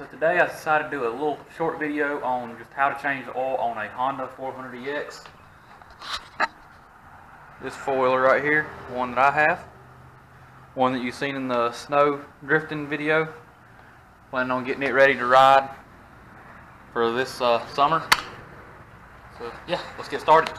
So today I decided to do a little short video on just how to change the oil on a Honda 400EX. This four-wheeler right here, one that I have, one that you've seen in the snow drifting video. Planning on getting it ready to ride for this summer. So yeah, let's get started.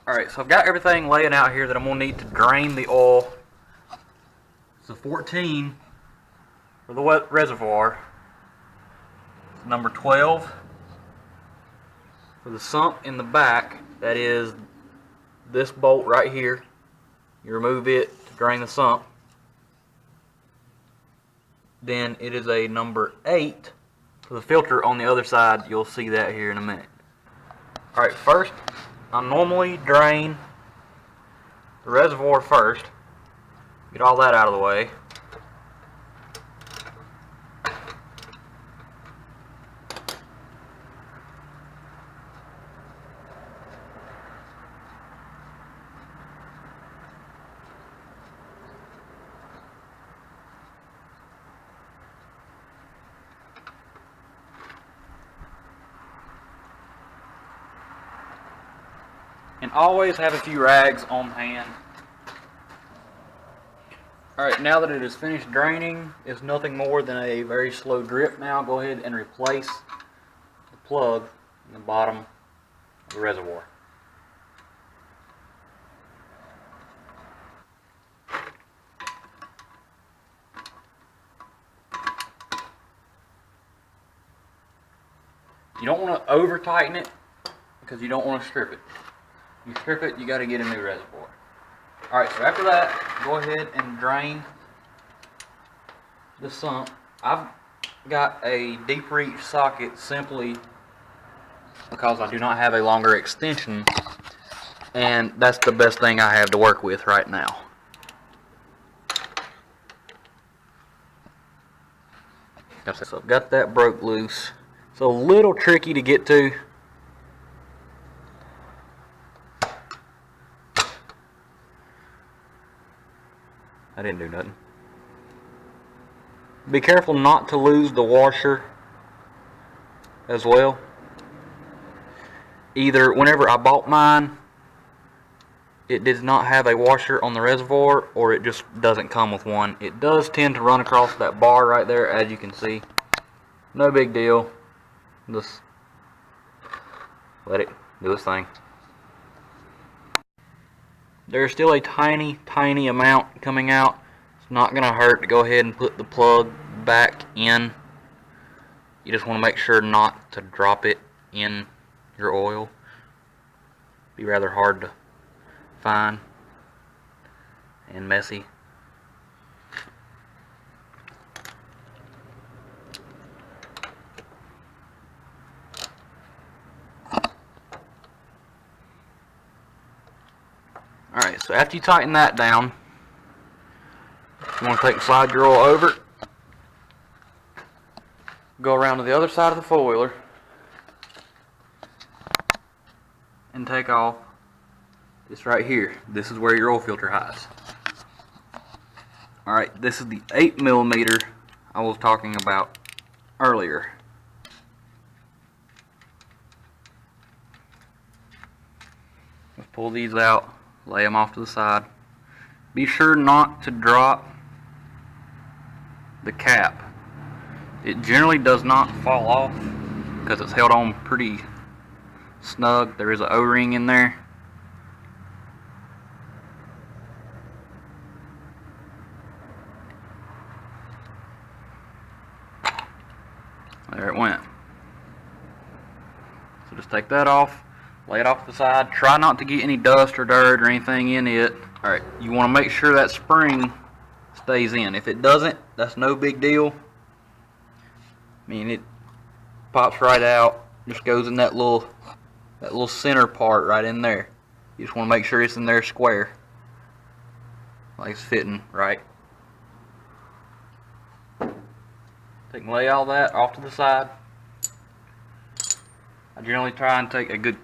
Alright, so I've got everything laying out here that I'm going to need to drain the oil. It's a 14 for the wet reservoir. Number 12 for the sump in the back, that is this bolt right here. You remove it to drain the sump. Then it is a number 8 for the filter on the other side. You'll see that here in a minute. Alright, first I normally drain the reservoir first. Get all that out of the way. And always have a few rags on hand. Alright, now that it is finished draining, it's nothing more than a very slow drip now. Go ahead and replace the plug in the bottom of the reservoir. You don't want to over tighten it because you don't want to strip it. You strip it, you got to get a new reservoir. Alright, so after that, go ahead and drain the sump. I've got a deep reach socket simply because I do not have a longer extension, and that's the best thing I have to work with right now. So I've got that broke loose. It's a little tricky to get to. I didn't do nothing. Be careful not to lose the washer as well. Either whenever I bought mine, it did not have a washer on the reservoir, or it just doesn't come with one. It does tend to run across that bar right there, as you can see. No big deal. Just let it do its thing. There's still a tiny amount coming out. It's not going to hurt to go ahead and put the plug back in. You just want to make sure not to drop it in your oil. Be rather hard to find and messy. Alright, so after you tighten that down, you want to take and slide your oil over, go around to the other side of the four-wheeler, and take off this right here. This is where your oil filter hides. Alright, this is the 8mm I was talking about earlier. Let's pull these out. Lay them off to the side. Be sure not to drop the cap. It generally does not fall off because it's held on pretty snug. There is an O-ring in there. There it went. So just take that off. Lay it off to the side. Try not to get any dust or dirt or anything in it. Alright, you want to make sure that spring stays in. If it doesn't, that's no big deal. I mean, it pops right out. Just goes in that little center part right in there. You just want to make sure it's in there square. Like it's fitting right. Take and lay all that off to the side. I generally try and take a good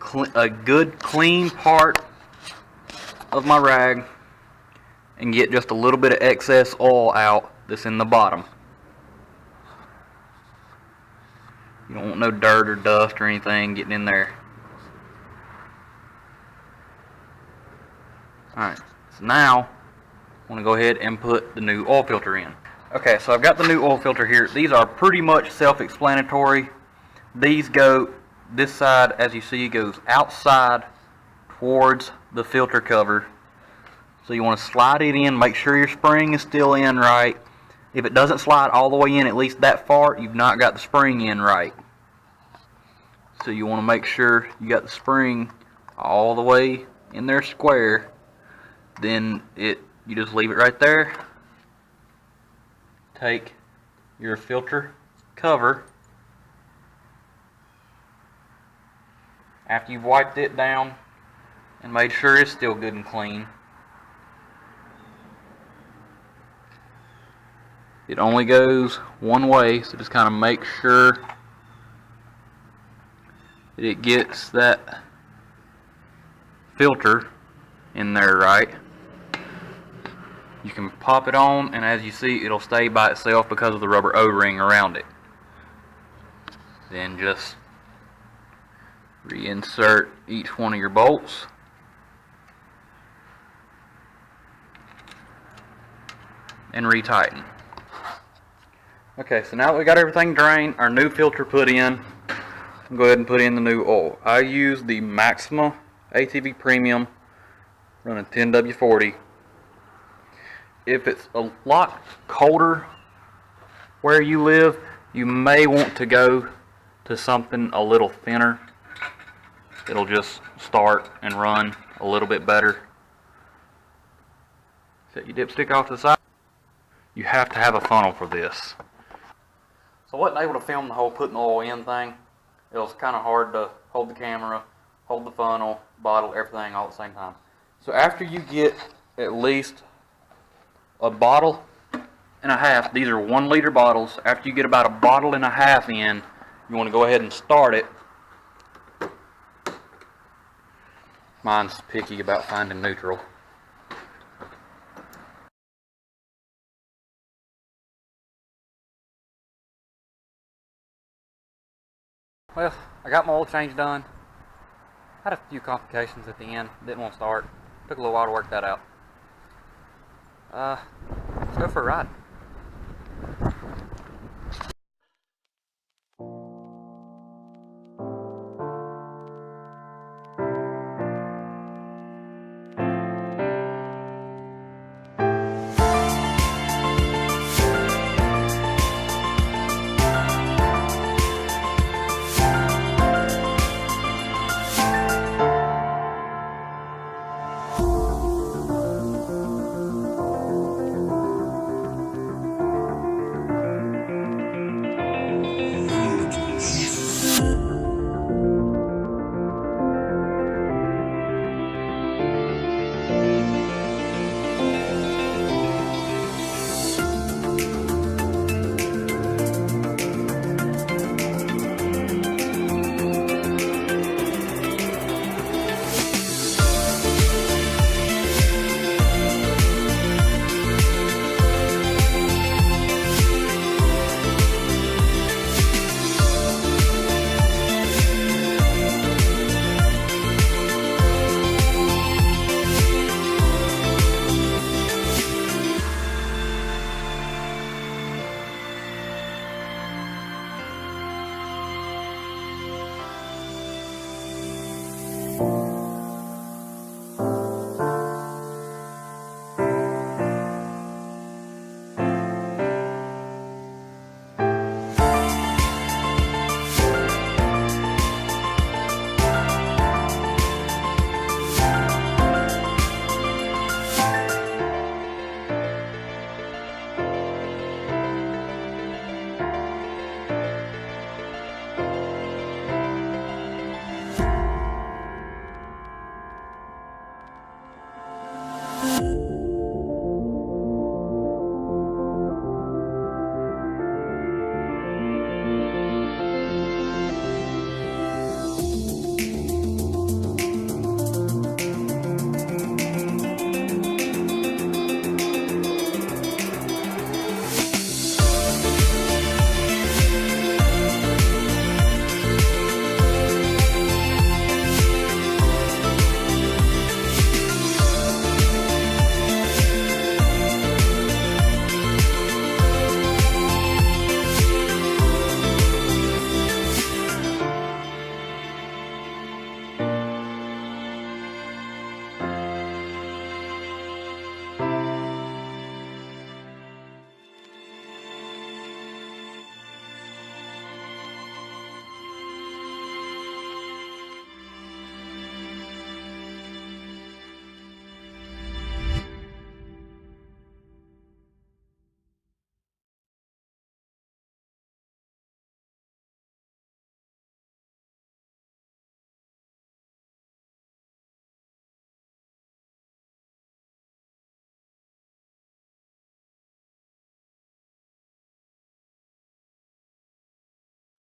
clean part of my rag and get just a little bit of excess oil out that's in the bottom. You don't want no dirt or dust or anything getting in there. Alright, so now I want to go ahead and put the new oil filter in. Okay, so I've got the new oil filter here. These are pretty much self-explanatory. These go, this side, as you see, goes outside towards the filter cover. So you want to slide it in, make sure your spring is still in right. If it doesn't slide all the way in, at least that far, you've not got the spring in right. So you want to make sure you got the spring all the way in there square. Then you just leave it right there. Take your filter cover, after you've wiped it down and made sure it's still good and clean. It only goes one way, so just kind of make sure that it gets that filter in there right. You can pop it on, and as you see, it'll stay by itself because of the rubber O-ring around it. Then just reinsert each one of your bolts. And retighten. Okay, so now that we got everything drained, our new filter put in, I'll go ahead and put in the new oil. I use the Maxima ATV Premium running 10W40. If it's a lot colder where you live, you may want to go to something a little thinner. It'll just start and run a little bit better. Set your dipstick off to the side. You have to have a funnel for this. So I wasn't able to film the whole putting the oil in thing. It was kind of hard to hold the camera, hold the funnel, bottle, everything all at the same time. So after you get at least a bottle and a half, these are 1 liter bottles. After you get about a bottle and a half in, you want to go ahead and start it. Mine's picky about finding neutral. Well, I got my oil change done. Had a few complications at the end. Didn't want to start. Took a little while to work that out. Let's go for a ride.